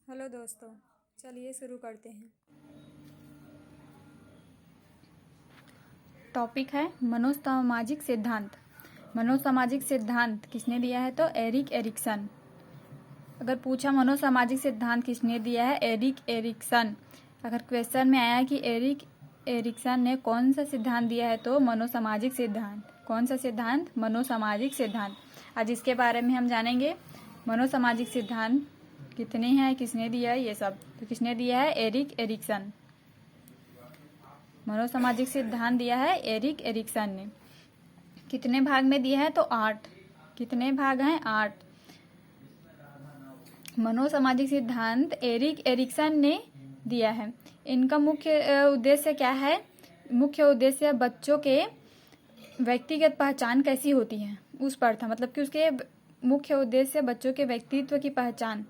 Hello दोस्तों, चलिए शुरू करते हैं। टॉपिक है मनोसामाजिक सिद्धांत। मनोसामाजिक सिद्धांत किसने दिया है? तो एरिक एरिक्सन। अगर पूछा मनोसामाजिक सिद्धांत किसने दिया है? Erik Erikson. अगर क्वेश्चन में आया कि एरिक एरिक्सन ने कौन सा सिद्धांत दिया है, तो मनोसामाजिक सिद्धांत। कौन सा सिद्धांत? मनोसामाजिक सिद्धांत। आज इसके बारे में हम जानेंगे। मनोसामाजिक सिद्धांत कितने हैं, किसने दिया है, ये सब। तो किसने दिया है? Erik Erikson. मनोसामाजिक सिद्धांत दिया है एरिक एरिक्सन ने। कितने भाग में दिया है? तो 8। कितने भाग हैं? 8। मनोसामाजिक सिद्धांत एरिक एरिक्सन ने दिया है। इनका मुख्य उद्देश्य क्या है? मुख्य उद्देश्य बच्चों के व्यक्तिगत पहचान कैसी होती है उस पर था। मतलब कि उसके मुख्य उद्देश्य बच्चों के व्यक्तित्व की पहचान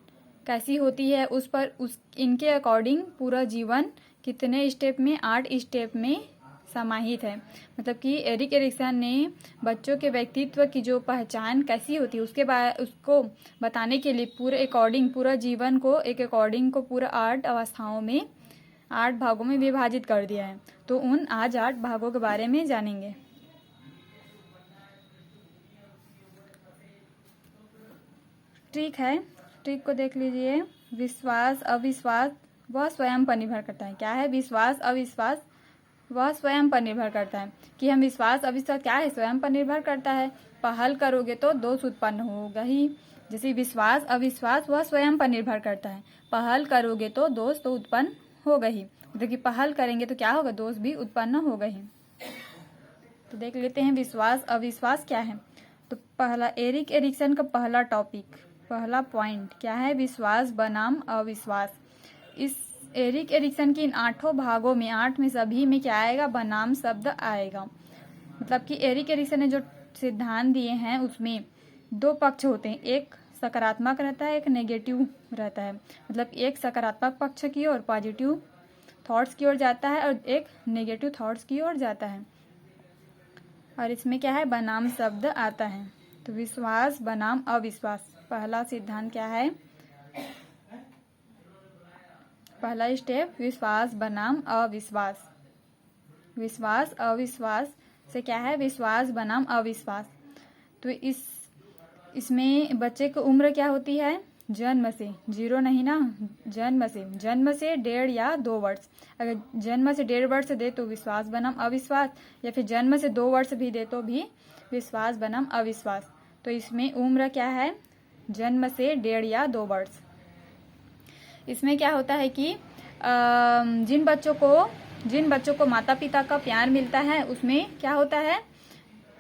कैसी होती है उस पर इनके अकॉर्डिंग पूरा जीवन कितने स्टेप में? 8 स्टेप में समाहित है। मतलब कि एरिक एरिक्सन ने बच्चों के व्यक्तित्व की जो पहचान कैसी होती है उसको बताने के लिए पूरा जीवन को एक अकॉर्डिंग को पूरा 8 अवस्थाओं में 8 भागों में विभाजित कर दिया है। तो उन आज 8 भागों के बारे में जानेंगे। ट्रिक है, ट्रिक को देख लीजिए। विश्वास अविश्वास वह स्वयं पर निर्भर करता है। क्या है? विश्वास अविश्वास वह स्वयं पर निर्भर करता है। कि हम विश्वास अविश्वास क्या है? स्वयं पर निर्भर करता है। पहल करोगे तो दोष उत्पन्न होगा ही। जैसे विश्वास अविश्वास वह स्वयं पर निर्भर करता है। पहल करोगे तो दोष तो उत्पन्न होगा ही। मतलब कि पहल करेंगे तो क्या होगा? दोष भी उत्पन्न होगा ही। तो देख लेते हैं विश्वास अविश्वास क्या है। तो पहला एरिक एरिक्सन का पहला टॉपिक, पहला पॉइंट क्या है? विश्वास बनाम अविश्वास। इस एरिक एरिक्सन की इन 8 भागों में 8 में सभी में क्या आएगा? बनाम शब्द आएगा। मतलब कि एरिक एरिक्सन ने जो सिद्धांत दिए हैं उसमें 2 पक्ष होते हैं। एक सकारात्मक रहता है, एक नेगेटिव रहता है। मतलब एक सकारात्मक पक्ष की ओर पॉजिटिव थॉट्स की ओर जाता है और एक नेगेटिव थॉट्स की ओर जाता है। और इसमें क्या है? बनाम शब्द आता है। तो विश्वास बनाम अविश्वास पहला सिद्धांत क्या है? पहला स्टेप विश्वास बनाम अविश्वास। विश्वास अविश्वास से क्या है? विश्वास बनाम अविश्वास। तो इसमें बच्चे की उम्र क्या होती है? जन्म से 0 नहीं ना, जन्म से 1.5 या 2 वर्ष। अगर जन्म से 1.5 वर्ष दे तो विश्वास बनाम अविश्वास, या फिर जन्म से 2 वर्ष भी दे तो भी विश्वास बनाम अविश्वास। तो इसमें उम्र क्या है? जन्म से 1.5 या 2 वर्ष। इसमें क्या होता है कि जिन बच्चों को माता पिता का प्यार मिलता है उसमें क्या होता है?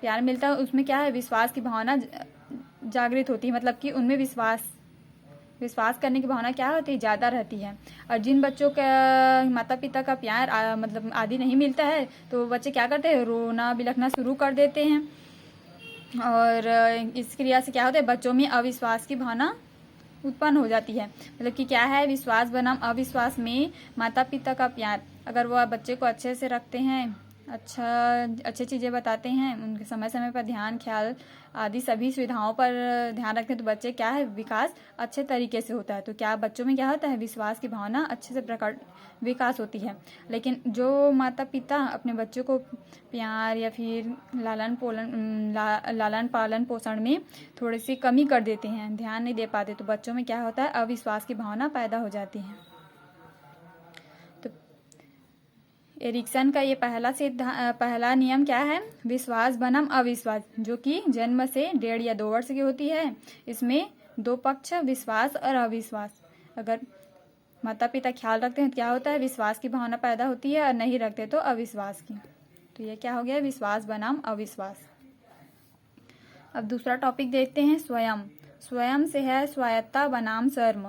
प्यार मिलता है उसमें क्या है? विश्वास की भावना जागृत होती है। मतलब कि उनमें विश्वास करने की भावना क्या होती है? ज़्यादा रहती है। और जिन बच्चों का माता पिता का प्यार मतलब आदि नहीं मिलता है तो बच्चे क्या करते हैं? रोना बिलखना शुरू कर देते हैं। और इस क्रिया से क्या होता है? बच्चों में अविश्वास की भावना उत्पन्न हो जाती है। मतलब कि क्या है? विश्वास बनाम अविश्वास में माता पिता का प्यार, अगर वह बच्चे को अच्छे से रखते हैं, अच्छी चीज़ें बताते हैं, उनके समय समय पर ध्यान ख्याल आदि सभी सुविधाओं पर ध्यान रखते हैं, तो बच्चे क्या है? विकास अच्छे तरीके से होता है। तो क्या बच्चों में क्या होता है? विश्वास की भावना अच्छे से विकास होती है। लेकिन जो माता पिता अपने बच्चों को प्यार या फिर लालन पालन पोषण में थोड़ी सी कमी कर देते हैं, ध्यान नहीं दे पाते, तो बच्चों में क्या होता है? अविश्वास की भावना पैदा हो जाती है। तो एरिक्सन का ये पहला नियम क्या है? विश्वास बनाम अविश्वास, जो कि जन्म से 1.5 या 2 वर्ष की होती है। इसमें 2 पक्ष विश्वास और अविश्वास। अगर माता पिता ख्याल रखते हैं तो क्या होता है? विश्वास की भावना पैदा होती है, और नहीं रखते तो अविश्वास की। तो ये क्या हो गया? विश्वास बनाम अविश्वास। अब दूसरा टॉपिक देखते हैं स्वयं। स्वयं से है स्वायत्ता बनाम शर्म।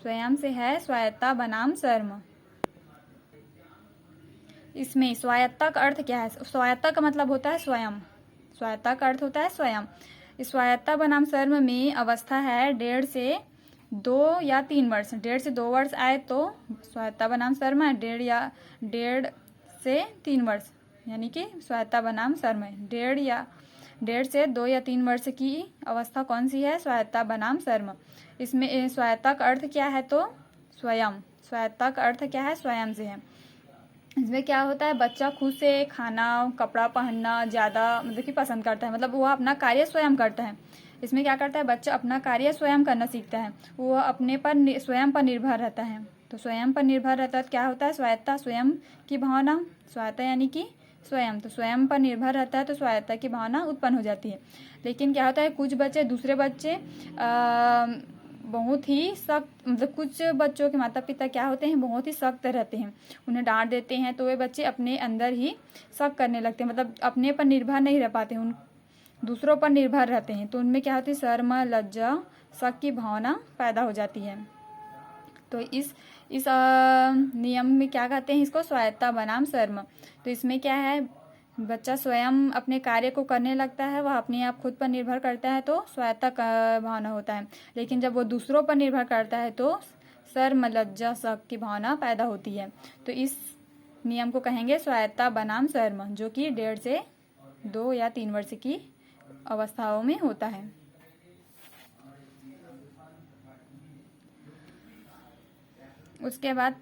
स्वयं से है स्वायत्ता बनाम शर्म। इसमें स्वायत्ता का अर्थ क्या है? स्वायत्ता का मतलब होता है स्वयं। स्वायत्ता का अर्थ होता है स्वयं। स्वायत्ता बनाम शर्म में अवस्था है 1.5 से 2 या 3 वर्ष। 1.5 से 2 वर्ष आए तो स्वायत्ता बनाम शर्म है। 1.5 से 3 वर्ष यानी कि स्वायत्ता बनाम शर्म है। 1.5 1.5 से 2 या 3 वर्ष की अवस्था कौन सी है? स्वायत्ता बनाम सर्म। इसमें स्वायत्ता का अर्थ क्या है? तो स्वयं। स्वायत्ता का अर्थ क्या है? स्वयं से है। इसमें क्या होता है, बच्चा खुद से खाना कपड़ा पहनना ज़्यादा मतलब कि पसंद करता है, मतलब वह अपना कार्य स्वयं करता है। इसमें क्या करता है, बच्चा अपना कार्य स्वयं करना सीखता है, वह अपने पर स्वयं पर निर्भर रहता है। तो स्वयं पर निर्भर रहता है तो क्या होता है? स्वायत्ता, स्वयं की भावना। स्वायत्ता यानी कि स्वयं, तो स्वयं पर निर्भर रहता है तो स्वायत्ता की भावना उत्पन्न हो जाती है। लेकिन क्या होता है, कुछ बच्चे, दूसरे बच्चे बहुत ही सख्त, मतलब कुछ बच्चों के माता पिता क्या होते हैं, बहुत ही सख्त रहते हैं, उन्हें डांट देते हैं तो वे बच्चे अपने अंदर ही शक करने लगते हैं, मतलब अपने पर निर्भर नहीं रह पाते, उन दूसरों पर निर्भर रहते हैं। तो उनमें क्या होती है? शर्म, लज्जा, शक की भावना पैदा हो जाती है। तो इस नियम में क्या कहते हैं इसको? स्वायत्ता बनाम शर्म। तो इसमें क्या है, बच्चा स्वयं अपने कार्य को करने लगता है, वह अपने आप खुद पर निर्भर करता है तो स्वायत्ता का भावना होता है। लेकिन जब वो दूसरों पर निर्भर करता है तो शर्म, लज्जा, शक की भावना पैदा होती है। तो इस नियम को कहेंगे स्वायत्ता बनाम शर्म, जो कि 1.5 से 2 या 3 वर्ष की अवस्थाओं में होता है। उसके बाद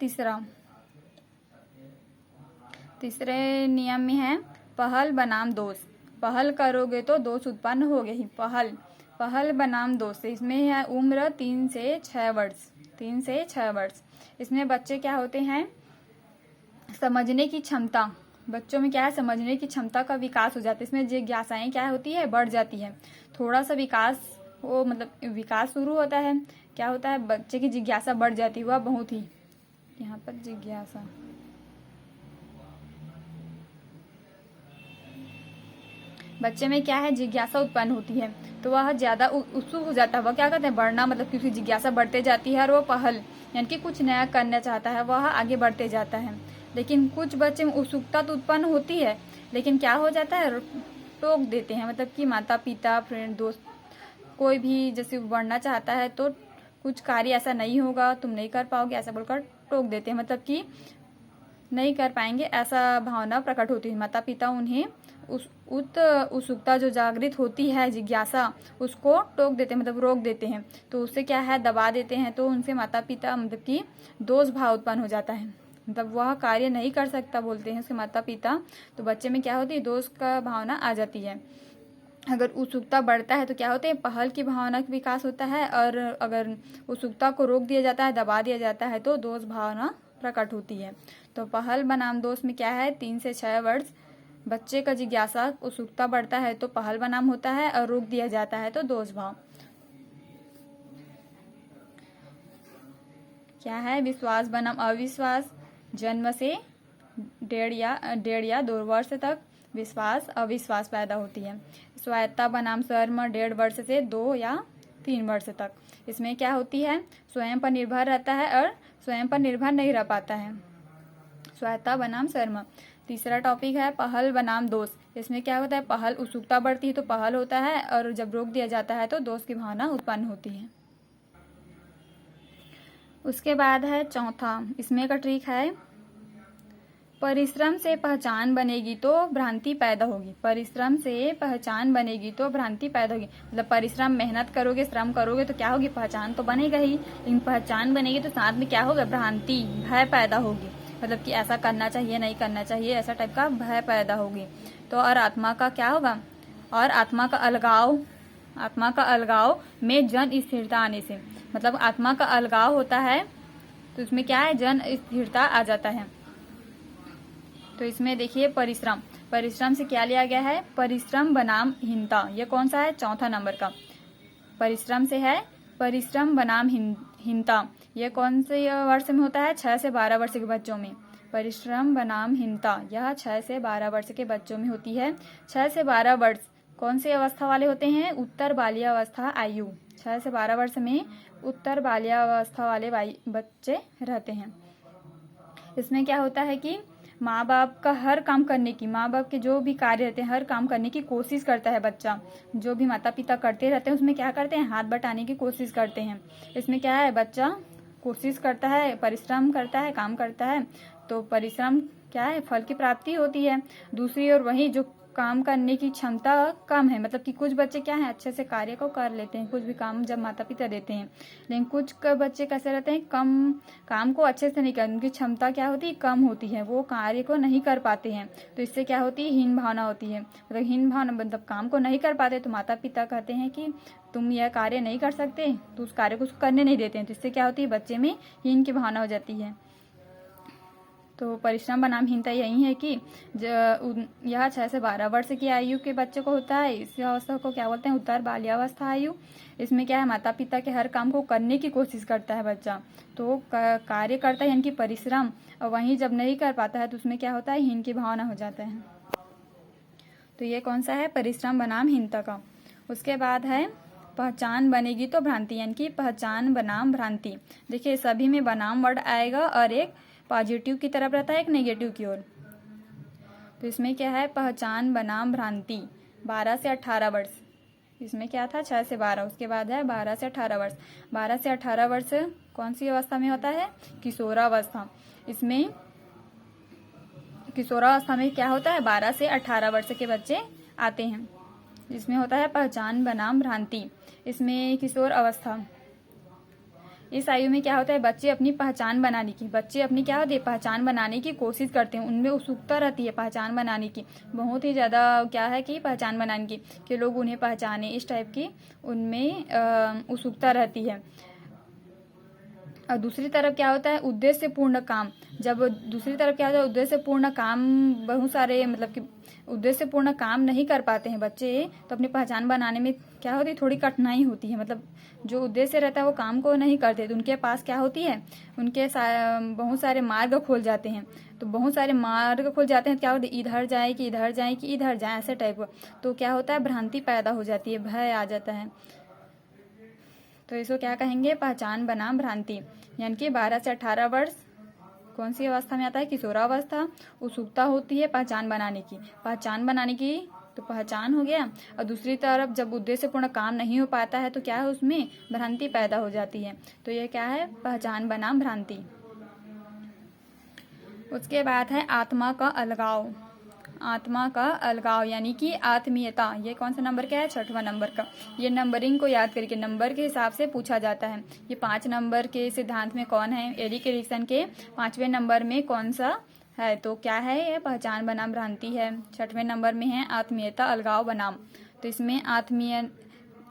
तीसरे नियम में है पहल बनाम दोष। पहल करोगे तो दोष उत्पन्न होगे ही। पहल बनाम दोष, इसमें है उम्र 3 से 6 वर्ष। 3 से 6 वर्ष इसमें बच्चे क्या होते हैं, समझने की क्षमता, बच्चों में क्या है, समझने की क्षमता का विकास हो जाता है। इसमें जिज्ञासाएं क्या होती है, बढ़ जाती है। थोड़ा सा विकास वो मतलब विकास शुरू होता है, क्या होता है, बच्चे की जिज्ञासा बढ़ जाती है। वह बहुत ही, यहाँ पर जिज्ञासा, बच्चे में क्या है, जिज्ञासा उत्पन्न होती है तो वह ज़्यादा उत्सुक हो जाता है। वह क्या कहते हैं, बढ़ना, मतलब क्योंकि जिज्ञासा बढ़ते जाती है और वो पहल यानी कि कुछ नया करना चाहता है, वह आगे बढ़ते जाता है। लेकिन कुछ बच्चे में उत्सुकता तो उत्पन्न होती है, लेकिन क्या हो जाता है, टोक देते हैं, मतलब कि माता पिता, फ्रेंड, दोस्त, कोई भी जैसे बढ़ना चाहता है तो कुछ कार्य ऐसा नहीं होगा, तुम नहीं कर पाओगे, ऐसा बोलकर टोक देते हैं, मतलब कि नहीं कर पाएंगे, ऐसा भावना प्रकट होती है। माता पिता उन्हें उत्सुकता जो जागृत होती है, जिज्ञासा, उसको टोक देते हैं, मतलब रोक देते हैं। तो उससे क्या है, दबा देते हैं। तो उनसे माता पिता मतलब कि दोष भाव उत्पन्न हो जाता है, मतलब वह कार्य नहीं कर सकता बोलते हैं उसके माता पिता। तो बच्चे में क्या होती है, दोष का भावना आ जाती है। अगर उत्सुकता बढ़ता है तो क्या होते हैं, पहल की भावना का विकास होता है, और अगर उत्सुकता को रोक दिया जाता है, दबा दिया जाता है तो दोष भावना प्रकट होती है। तो पहल बनाम दोष में क्या है, 3 से 6 वर्ष बच्चे का जिज्ञासा, उत्सुकता बढ़ता है तो पहल बनाम होता है, और रोक दिया जाता है तो दोष भाव। क्या है, विश्वास बनाम अविश्वास। जन्म से 1.5 या 2 वर्ष तक विश्वास अविश्वास पैदा होती है। स्वायत्ता बनाम शर्म 1.5 वर्ष से 2 या 3 वर्ष तक। इसमें क्या होती है, स्वयं पर निर्भर रहता है और स्वयं पर निर्भर नहीं रह पाता है। स्वायत्ता बनाम शर्म। तीसरा टॉपिक है पहल बनाम दोष। इसमें क्या होता है, पहल, उत्सुकता बढ़ती है तो पहल होता है, और जब रोक दिया जाता है तो दोष की भावना उत्पन्न होती है। उसके बाद है चौथा, इसमें का ट्रिक है परिश्रम से पहचान बनेगी तो भ्रांति पैदा होगी। परिश्रम से पहचान बनेगी तो भ्रांति पैदा होगी, मतलब परिश्रम, मेहनत करोगे, श्रम करोगे तो क्या होगी, पहचान तो बनेगा ही, लेकिन पहचान बनेगी तो साथ में क्या होगा, भ्रांति, भय पैदा होगी, मतलब कि ऐसा करना चाहिए, नहीं करना चाहिए, ऐसा टाइप का भय पैदा होगी। तो और आत्मा का क्या होगा, और आत्मा का अलगाव में जन स्थिरता आने से, मतलब आत्मा का अलगाव होता है तो इसमें क्या है, जन स्थिरता आ जाता है। तो इसमें देखिए परिश्रम से क्या लिया गया है, परिश्रम बनाम हीनता। ये कौन सा है, चौथा नंबर का। परिश्रम से है परिश्रम बनाम हीनता। ये कौन से वर्ष में होता है, 6 से 12 वर्ष के बच्चों में। परिश्रम बनाम हीनता यह 6 से 12 वर्ष के बच्चों में होती है। 6 से 12 वर्ष कौन सी अवस्था वाले होते हैं, उत्तर बाल्यावस्था आयु। 6 से 12 वर्ष में उत्तर बाल्यावस्था वाले बच्चे रहते हैं। इसमें क्या होता है कि माँ बाप का हर काम करने की, माँ बाप के जो भी कार्य रहते हैं हर काम करने की कोशिश करता है बच्चा। जो भी माता पिता करते रहते हैं उसमें क्या करते हैं, हाथ बटाने की कोशिश करते हैं। इसमें क्या है, बच्चा कोशिश करता है, परिश्रम करता है, काम करता है, तो परिश्रम क्या है, फल की प्राप्ति होती है। दूसरी ओर वही जो काम करने की क्षमता कम है, मतलब कि कुछ बच्चे क्या हैं अच्छे से कार्य को कर लेते हैं, कुछ भी काम जब माता पिता देते हैं, लेकिन कुछ बच्चे कैसे रहते हैं, कम काम को अच्छे से नहीं कर, उनकी क्षमता क्या होती है, कम होती है, वो कार्य को नहीं कर पाते हैं। तो इससे क्या होती है, हीन भावना होती है, मतलब हीन भावना मतलब काम को नहीं कर पाते, तो माता पिता कहते हैं कि तुम यह कार्य नहीं कर सकते, तो उस कार्य को करने नहीं देते हैं। तो इससे क्या होती है, बच्चे में हीन की भावना हो जाती है। तो परिश्रम बनाम हीनता यही है कि यह 6 से 12 वर्ष की आयु के बच्चे को होता है। इस अवस्था को क्या बोलते हैं, उत्तर बाल्यावस्था आयु। इसमें क्या है, माता पिता के हर काम को करने की कोशिश करता है बच्चा, तो कार्य करता है यानी कि परिश्रम, और वहीं जब नहीं कर पाता है तो उसमें क्या होता है, हीन की भावना हो जाता है। तो ये कौन सा है, परिश्रम बनाम हीनता का। उसके बाद है पहचान बनेगी तो भ्रांति, यानी कि पहचान बनाम भ्रांति। देखिए सभी में बनाम वर्ड आएगा और एक पॉजिटिव की तरफ रहता है, एक नेगेटिव की ओर। तो इसमें क्या है, पहचान बनाम भ्रांति 12 से 18 वर्ष। इसमें क्या था, 6 से 12, उसके बाद है 12 से 18 वर्ष। 12 से 18 वर्ष कौन सी अवस्था में होता है, किशोरावस्था। इसमें किशोरावस्था में क्या होता है, 12 से 18 वर्ष के बच्चे आते हैं, जिसमें होता है पहचान बनाम भ्रांति। इसमें किशोर अवस्था, इस आयु में क्या होता है, बच्चे अपनी पहचान बनाने की, बच्चे अपनी क्या होती है, पहचान बनाने की कोशिश करते हैं, उनमें उत्सुकता रहती है पहचान बनाने की, बहुत ही ज़्यादा क्या है कि पहचान बनाने की, कि लोग उन्हें पहचाने, इस टाइप की उनमें उत्सुकता रहती है। और दूसरी तरफ क्या होता है, उद्देश्य पूर्ण काम। जब दूसरी तरफ क्या होता है, उद्देश्य पूर्ण काम, बहुत सारे मतलब कि उद्देश्य पूर्ण काम नहीं कर पाते हैं बच्चे, तो अपनी पहचान बनाने में क्या होती है, थोड़ी कठिनाई होती है, मतलब जो उद्देश्य रहता है वो काम को नहीं करते, तो उनके पास क्या होती है, उनके बहुत सारे मार्ग खोल जाते हैं। तो बहुत सारे मार्ग खोल जाते हैं, क्या होता है, इधर जाए कि इधर जाए कि इधर जाए, ऐसे टाइप का। तो क्या होता है, भ्रांति पैदा हो जाती है, भय आ जाता है। तो इसको क्या कहेंगे, पहचान बनाम भ्रांति। यानी कि 12 से 18 वर्ष कौन सी अवस्था में आता है, किशोरावस्था। उत्सुकता होती है पहचान बनाने की, पहचान बनाने की, तो पहचान हो गया। और दूसरी तरफ जब उद्देश्यपूर्ण काम नहीं हो पाता है तो क्या है, उसमें भ्रांति पैदा हो जाती है। तो ये क्या है, पहचान बनाम भ्रांति। उसके बाद है आत्मा का अलगाव। आत्मा का अलगाव यानी कि आत्मीयता, ये कौन सा नंबर का है, 6वां नंबर का। ये नंबरिंग को याद करके नंबर के हिसाब से पूछा जाता है। ये 5 नंबर के सिद्धांत में कौन है, एरिक एरिक्सन के 5वें नंबर में कौन सा है, तो क्या है, ये पहचान बनाम भ्रांति है। 6वें नंबर में है आत्मीयता अलगाव बनाम। तो इसमें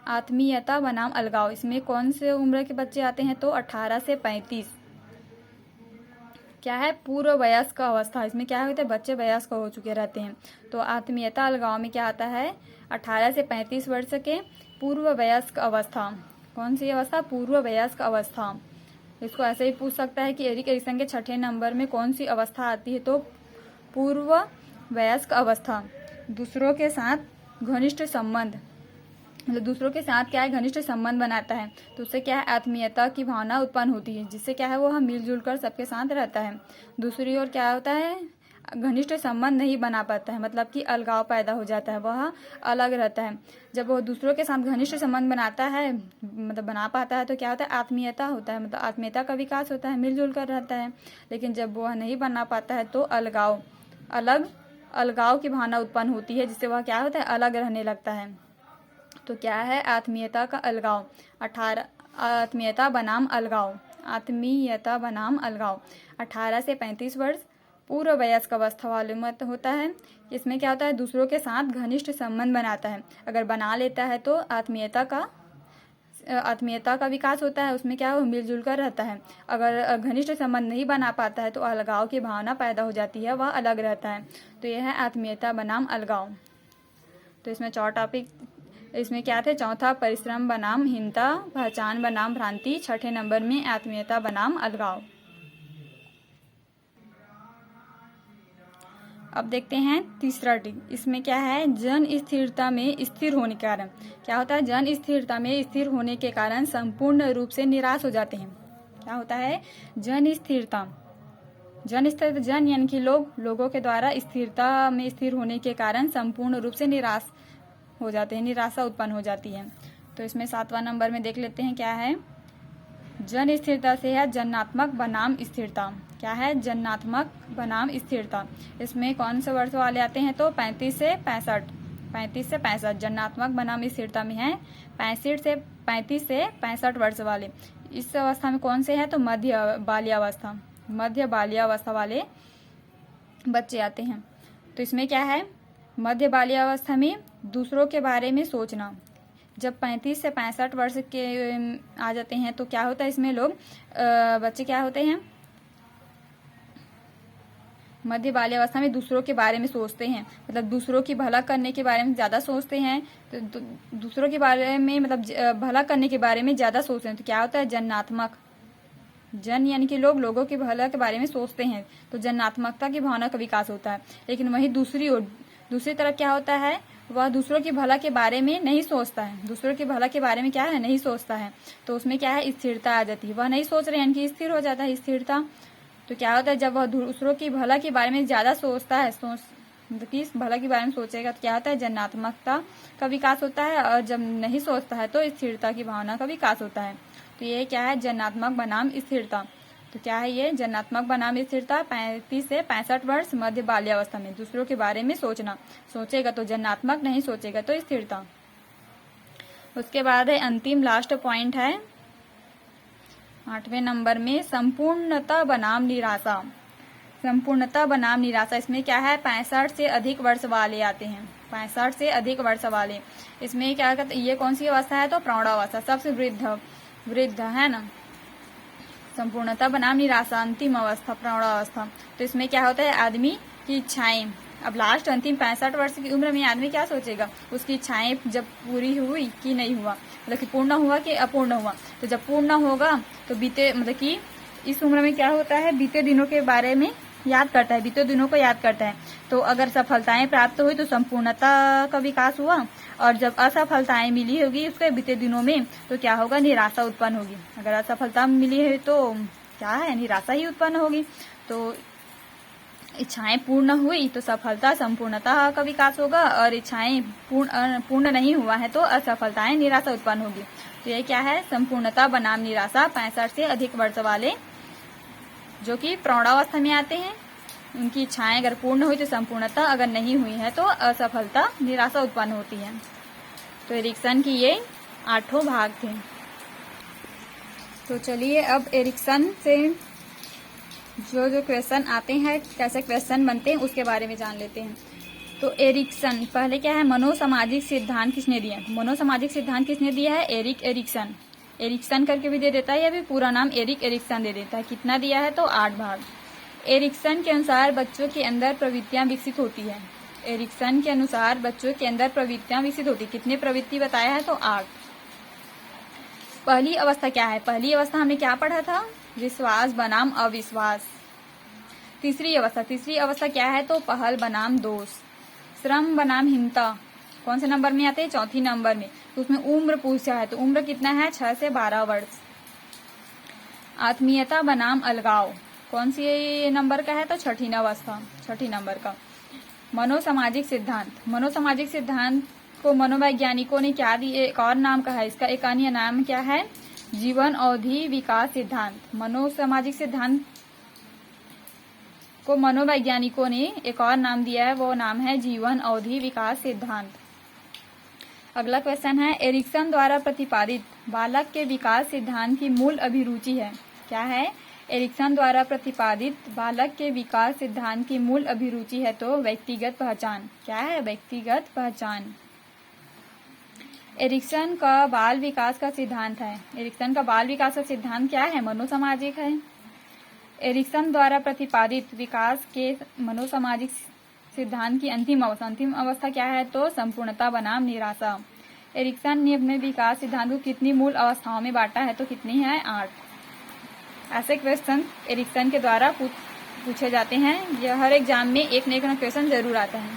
आत्मीयता बनाम अलगाव, इसमें कौन से उम्र के बच्चे आते हैं, तो 18 से 35 क्या है, पूर्व वयस्क अवस्था। इसमें क्या होता है, बच्चे वयस्क हो चुके रहते हैं। तो आत्मीयता अलगाव में क्या आता है, 18 से 35 वर्ष के पूर्व वयस्क अवस्था। कौन सी अवस्था, पूर्व वयस्क अवस्था। इसको ऐसे ही पूछ सकता है कि एरिक एरिक्सन के 6ठे नंबर में कौन सी अवस्था आती है, तो पूर्व वयस्क अवस्था। दूसरों के साथ घनिष्ठ संबंध, मतलब दूसरों के साथ क्या है, घनिष्ठ संबंध बनाता है, तो उससे क्या है, आत्मीयता की भावना उत्पन्न होती है, जिससे क्या है, वो हम मिलजुल कर सबके साथ रहता है। दूसरी ओर क्या होता है, घनिष्ठ संबंध नहीं बना पाता है, मतलब कि अलगाव पैदा हो जाता है, वह अलग रहता है। जब वो दूसरों के साथ घनिष्ठ संबंध बनाता है, मतलब बना पाता है, तो क्या होता है, आत्मीयता होता है, मतलब आत्मीयता का विकास होता है, मिलजुल कर रहता है। लेकिन जब वह नहीं बना पाता है तो अलगाव की भावना उत्पन्न होती है, जिससे वह क्या होता है, अलग रहने लगता है। तो क्या है, आत्मीयता का अलगाव। 18 आत्मीयता बनाम अलगाव, आत्मीयता बनाम अलगाव। 18 से 35 वर्ष पूर्व वयस्क अवस्था वाले मत होता है। इसमें क्या होता है, दूसरों के साथ घनिष्ठ संबंध बनाता है, अगर बना लेता है तो आत्मीयता का विकास होता है, उसमें क्या हो, मिलजुल कर रहता है। अगर घनिष्ठ संबंध नहीं बना पाता है तो अलगाव की भावना पैदा हो जाती है, वह अलग रहता है। तो यह है आत्मीयता बनाम अलगाव। तो इसमें 4 टॉपिक इसमें क्या थे, चौथा परिश्रम बनाम हीनता, पहचान बनाम भ्रांति, 6ठे नंबर में आत्मीयता बनाम अलगाव। अब देखते हैं तीसरा डी। इसमें क्या है, जन स्थिरता में स्थिर होने के कारण क्या होता है, जन स्थिरता में स्थिर होने के कारण संपूर्ण रूप से निराश हो जाते हैं। क्या होता है, जन स्थिरता जन यानी कि लोगों के द्वारा स्थिरता में स्थिर होने के कारण संपूर्ण रूप से निराश हो जाते हैं, निराशा उत्पन्न हो जाती है। तो इसमें 7वां नंबर में देख लेते हैं क्या है, जन स्थिरता से है जनात्मक बनाम स्थिरता। क्या है, जन्नात्मक बनाम स्थिरता। इसमें कौन से वर्ष वाले आते हैं तो 35 से 65 जन्नात्मक बनाम स्थिरता में है 35 से 65 वर्ष वाले। इस अवस्था में कौन से हैं तो मध्य बाल्यावस्था वाले बच्चे आते हैं। तो इसमें क्या है, मध्य बाल्यावस्था में दूसरों के बारे में सोचना। जब 35 से 65 वर्ष के आ जाते हैं तो क्या होता है, इसमें लोग बच्चे क्या होते हैं, मध्य बाल्यावस्था में दूसरों के बारे में सोचते हैं, मतलब दूसरों की भला करने के बारे में ज़्यादा सोचते हैं। तो दूसरों के बारे में मतलब भला करने के बारे में ज़्यादा सोचते हैं। तो क्या होता है, जन्नात्मक। जन यानी कि लोगों के भला के बारे में सोचते हैं, तो जन्नात्मकता की भावना का विकास होता है। लेकिन वहीं दूसरी तरफ क्या होता है, वह दूसरों के भला के बारे में नहीं सोचता है। दूसरों के भला के बारे में क्या है, नहीं सोचता है। तो उसमें क्या है, स्थिरता आ जाती है। वह नहीं सोच रहे हैं, यानी कि स्थिर हो जाता है, स्थिरता। तो क्या होता है, जब वह दूसरों की भला के बारे में ज़्यादा सोचता है, मतलब कि भला के बारे में सोचेगा, तो क्या होता है, जन्नात्मकता का विकास होता है। और जब नहीं सोचता है तो स्थिरता की भावना का विकास होता है। तो ये क्या है, जन्नात्मक बनाम स्थिरता। तो क्या है ये, जन्नात्मक बनाम स्थिरता। 35 से 65 वर्ष मध्य बाल्यावस्था में दूसरों के बारे में सोचेगा तो जन्नात्मक, नहीं सोचेगा तो स्थिरता। उसके बाद है अंतिम लास्ट पॉइंट है 8वें नंबर में, संपूर्णता बनाम निराशा। संपूर्णता बनाम निराशा, इसमें क्या है, 65 से अधिक वर्ष वाले आते हैं। 65 से अधिक वर्ष वाले, इसमें क्या कहते, ये कौन सी अवस्था है तो प्रौढ़ावस्था, सबसे वृद्ध है ना। संपूर्णता बनाम निराशा, अंतिम अवस्था प्रौढ़ावस्था। तो इसमें क्या होता है, आदमी की इच्छाएं, अब लास्ट अंतिम 65 वर्ष की उम्र में आदमी क्या सोचेगा, उसकी इच्छाएं जब पूरी हुई कि नहीं हुआ, मतलब कि पूर्ण हुआ कि अपूर्ण हुआ। तो जब पूर्ण होगा तो मतलब कि इस उम्र में क्या होता है, बीते दिनों के बारे में याद करता है, बीते दिनों को याद करता है। तो अगर सफलताएं प्राप्त हुई तो संपूर्णता का विकास हुआ, और जब असफलताएं मिली होगी उसके बीते दिनों में तो क्या होगा, निराशा उत्पन्न होगी। अगर असफलता मिली है तो क्या है, निराशा ही उत्पन्न होगी। तो इच्छाएं पूर्ण हुई तो सफलता संपूर्णता का विकास होगा, और इच्छाएं पूर्ण नहीं हुआ है तो असफलताएं निराशा उत्पन्न होगी। तो ये क्या है, संपूर्णता बनाम निराशा। 65 से अधिक वर्ष वाले जो कि प्रौढ़ावस्था में आते हैं, उनकी इच्छाएं अगर पूर्ण हुई तो संपूर्णता, अगर नहीं हुई है तो असफलता निराशा उत्पन्न होती है। तो एरिक्सन की ये 8 भाग थे। तो चलिए अब एरिक्सन से जो क्वेश्चन आते हैं, कैसे क्वेश्चन बनते हैं, उसके बारे में जान लेते हैं। तो एरिक्सन, पहले क्या है, मनोसामाजिक सिद्धांत किसने दिया। मनोसामाजिक सिद्धांत किसने दिया है, एरिक्सन करके भी दे देता है, या भी पूरा नाम एरिक्सन दे देता है। कितना दिया है तो 8 भाग। एरिक्सन के अनुसार बच्चों के अंदर प्रवृत्तियां विकसित होती है। एरिक्सन के अनुसार बच्चों के अंदर प्रवृत्तियां विकसित होती है। कितने प्रवृत्ति बताया है तो 8। पहली अवस्था क्या है, पहली अवस्था हमने क्या पढ़ा था, विश्वास बनाम अविश्वास। तीसरी अवस्था क्या है तो पहल बनाम दोष। श्रम बनाम हिंसा कौन से नंबर में आते हैं, 4 नंबर में। तो उसमें उम्र पूछा है, तो उम्र कितना है, 6 से 12 वर्ष। आत्मीयता बनाम अलगाव कौन सी नंबर का है तो 6 अवस्था, 6 नंबर का। मनोसामाजिक सिद्धांत को मनोवैज्ञानिकों ने क्या दिए, एक और नाम कहा है इसका, एक अन्य नाम क्या है, जीवन अवधि विकास सिद्धांत। मनोसामाजिक सिद्धांत को मनोवैज्ञानिकों ने एक और नाम दिया है, वो नाम है जीवन अवधि विकास सिद्धांत। अगला क्वेश्चन है, एरिक्सन द्वारा प्रतिपादित बालक के विकास सिद्धांत की मूल अभिरुचि है। क्या है, एरिक्सन द्वारा प्रतिपादित बालक के विकास सिद्धांत की मूल अभिरुचि है तो व्यक्तिगत पहचान। क्या है, व्यक्तिगत पहचान। एरिक्सन का बाल विकास का सिद्धांत है, एरिक्सन का बाल विकास का सिद्धांत क्या है, मनोसामाजिक है। एरिक्सन द्वारा प्रतिपादित विकास के मनोसामाजिक सिद्धांत की अंतिम अवस्था क्या है तो संपूर्णता बनाम निराशा। एरिक्सन ने अपने विकास सिद्धांत को कितनी मूल अवस्थाओं में बांटा है तो कितनी है, 8। ऐसे क्वेश्चन एरिक्सन के द्वारा पूछे जाते हैं। यह हर एग्जाम में एक न एक क्वेश्चन जरूर आता है।